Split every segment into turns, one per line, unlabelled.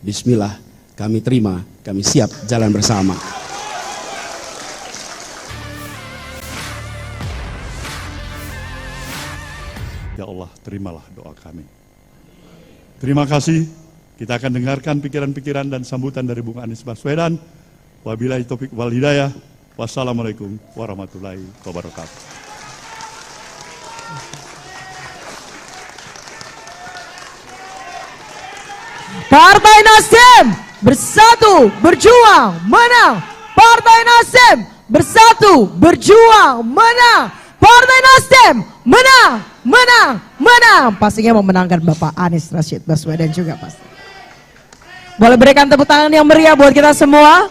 Bismillah, kami terima, kami siap jalan bersama.
Ya Allah, terimalah doa kami. Terima kasih. Kita akan dengarkan pikiran-pikiran dan sambutan dari Bung Anies Baswedan. Wabillahi taufiq wal hidayah. Wassalamualaikum warahmatullahi wabarakatuh.
Partai Nasdem bersatu berjuang menang. Partai Nasdem bersatu berjuang menang. Partai Nasdem menang, menang, menang. Pastinya memenangkan Bapak Anies Rashid Baswedan juga pasti. Boleh berikan tepuk tangan yang meriah buat kita semua.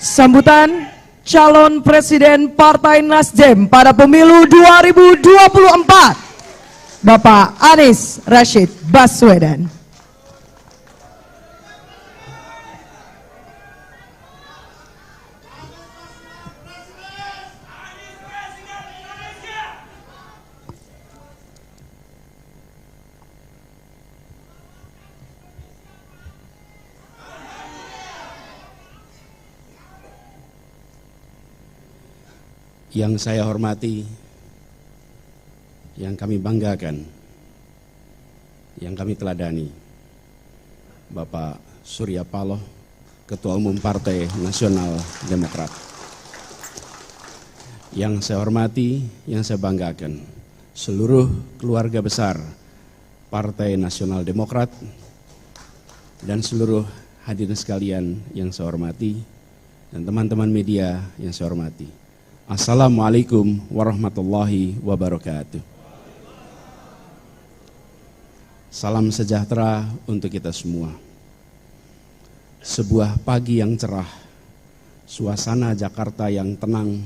Sambutan calon presiden Partai Nasdem pada pemilu 2024, Bapak Anies Rashid Baswedan.
Yang saya hormati, yang kami banggakan, yang kami teladani, Bapak Surya Paloh, Ketua Umum Partai Nasional Demokrat. Yang saya hormati, yang saya banggakan, seluruh keluarga besar Partai Nasional Demokrat dan seluruh hadirin sekalian yang saya hormati, dan teman-teman media yang saya hormati. Assalamualaikum warahmatullahi wabarakatuh. Salam sejahtera untuk kita semua. Sebuah pagi yang cerah, suasana Jakarta yang tenang,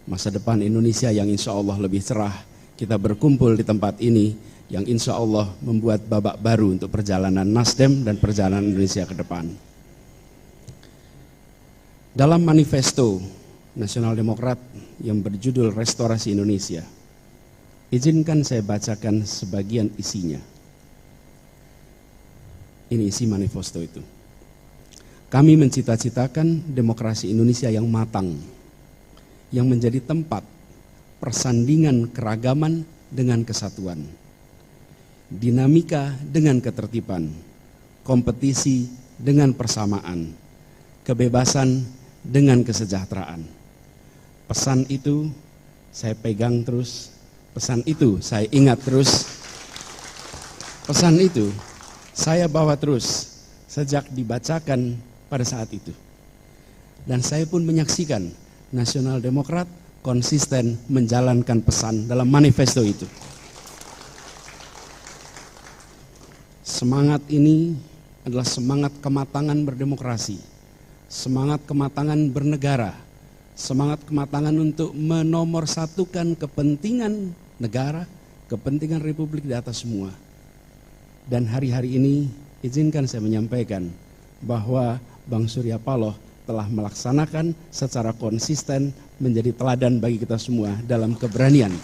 masa depan Indonesia yang insya Allah lebih cerah. Kita berkumpul di tempat ini yang insya Allah membuat babak baru untuk perjalanan Nasdem dan perjalanan Indonesia ke depan. Dalam manifesto Nasional Demokrat yang berjudul Restorasi Indonesia, izinkan saya bacakan sebagian isinya. Ini isi manifesto itu. Kami mencita-citakan demokrasi Indonesia yang matang, yang menjadi tempat persandingan keragaman dengan kesatuan, dinamika dengan ketertiban, kompetisi dengan persamaan, kebebasan dengan kesejahteraan. Pesan itu saya pegang terus, pesan itu saya ingat terus, pesan itu saya bawa terus sejak dibacakan pada saat itu. Dan saya pun menyaksikan Nasional Demokrat konsisten menjalankan pesan dalam manifesto itu. Semangat ini adalah semangat kematangan berdemokrasi, semangat kematangan bernegara, semangat kematangan untuk menomorsatukan kepentingan negara, kepentingan Republik di atas semua. Dan hari-hari ini izinkan saya menyampaikan bahwa Bang Surya Paloh telah melaksanakan secara konsisten menjadi teladan bagi kita semua dalam keberanian.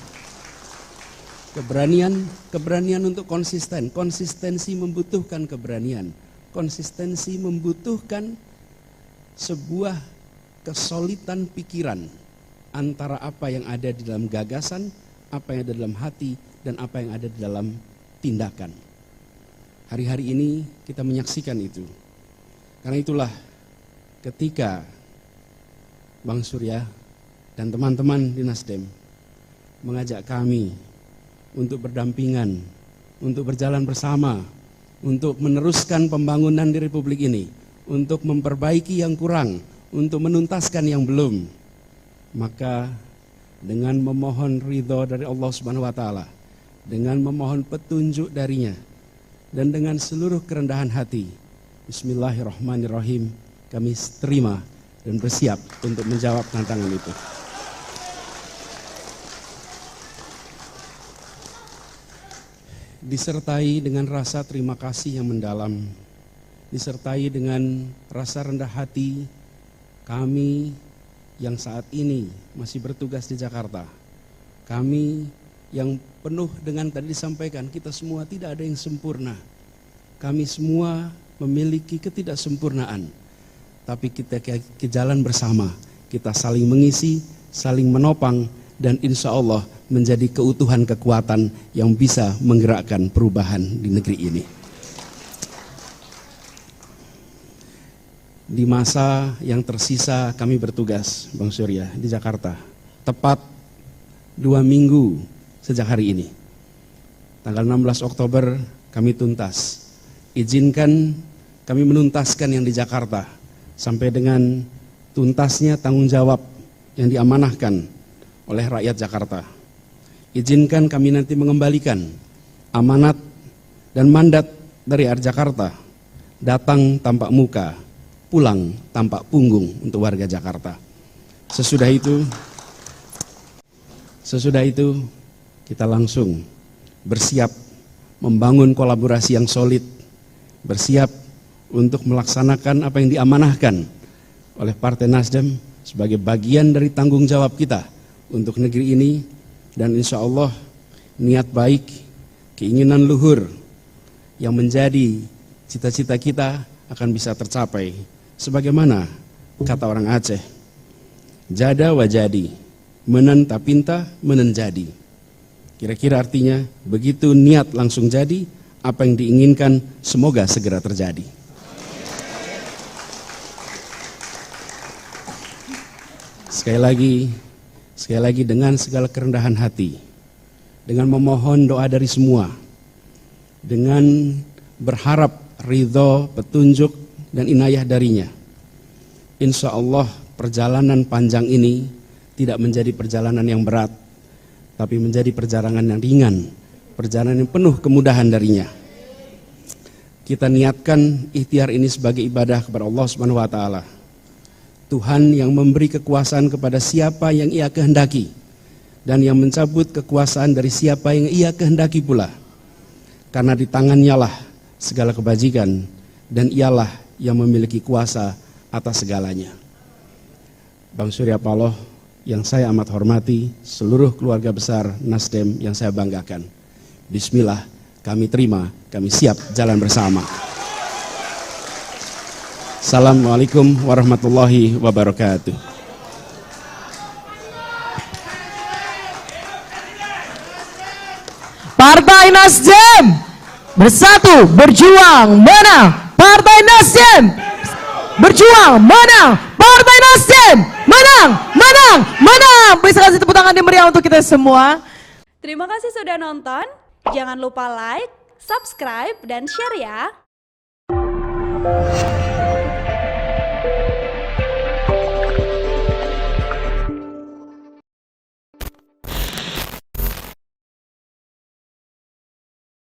Keberanian untuk konsisten. Konsistensi membutuhkan keberanian. Konsistensi membutuhkan sebuah kesolidan pikiran antara apa yang ada di dalam gagasan, apa yang ada dalam hati, dan apa yang ada di dalam tindakan. Hari-hari ini kita menyaksikan itu. Karena itulah ketika Bang Surya dan teman-teman di Nasdem mengajak kami untuk berdampingan, untuk berjalan bersama, untuk meneruskan pembangunan di Republik ini, untuk memperbaiki yang kurang, untuk menuntaskan yang belum, maka dengan memohon ridho dari Allah Subhanahu wa Ta'ala, dengan memohon petunjuk darinya, dan dengan seluruh kerendahan hati, Bismillahirrahmanirrahim, kami terima dan bersiap untuk menjawab tantangan itu. Disertai dengan rasa terima kasih yang mendalam, disertai dengan rasa rendah hati, kami yang saat ini masih bertugas di Jakarta Kami yang penuh dengan tadi disampaikan, kita semua tidak ada yang sempurna. Kami semua memiliki ketidaksempurnaan. Tapi kita ke jalan bersama, kita saling mengisi, saling menopang, dan insya Allah menjadi keutuhan kekuatan yang bisa menggerakkan perubahan di negeri ini. Di masa yang tersisa kami bertugas, Bang Surya, di Jakarta, tepat 2 minggu sejak hari ini. Tanggal 16 Oktober kami tuntas. Izinkan kami menuntaskan yang di Jakarta sampai dengan tuntasnya tanggung jawab yang diamanahkan oleh rakyat Jakarta. Izinkan kami nanti mengembalikan amanat dan mandat dari rakyat Jakarta, datang tanpa muka, pulang tanpa punggung untuk warga Jakarta. Sesudah itu kita langsung bersiap membangun kolaborasi yang solid, bersiap untuk melaksanakan apa yang diamanahkan oleh Partai Nasdem sebagai bagian dari tanggung jawab kita untuk negeri ini, dan insya Allah niat baik, keinginan luhur yang menjadi cita-cita kita akan bisa tercapai. Sebagaimana kata orang Aceh, jada wajadi, menen tapinta menen jadi. Kira-kira artinya begitu niat langsung jadi, apa yang diinginkan semoga segera terjadi. Sekali lagi dengan segala kerendahan hati, dengan memohon doa dari semua, dengan berharap ridho, petunjuk, dan inayah darinya. Insya Allah perjalanan panjang ini tidak menjadi perjalanan yang berat, tapi menjadi perjalanan yang ringan, perjalanan yang penuh kemudahan darinya. Kita niatkan ikhtiar ini sebagai ibadah kepada Allah Subhanahu wa Ta'ala. Tuhan yang memberi kekuasaan kepada siapa yang Ia kehendaki, dan yang mencabut kekuasaan dari siapa yang Ia kehendaki pula. Karena di tangannya lah segala kebajikan, dan Ialah yang memiliki kuasa atas segalanya. Bang Surya Paloh yang saya amat hormati, seluruh keluarga besar Nasdem yang saya banggakan. Bismillah, kami terima, kami siap jalan bersama. Assalamualaikum warahmatullahi wabarakatuh.
Partai Nasdem bersatu berjuang menang. Partai Nasdem berjuang menang. Partai Nasdem menang, menang, menang. Bisa kasih tepuk tangan yang meriah untuk kita semua.
Terima kasih sudah nonton. Jangan lupa like, subscribe, dan share ya.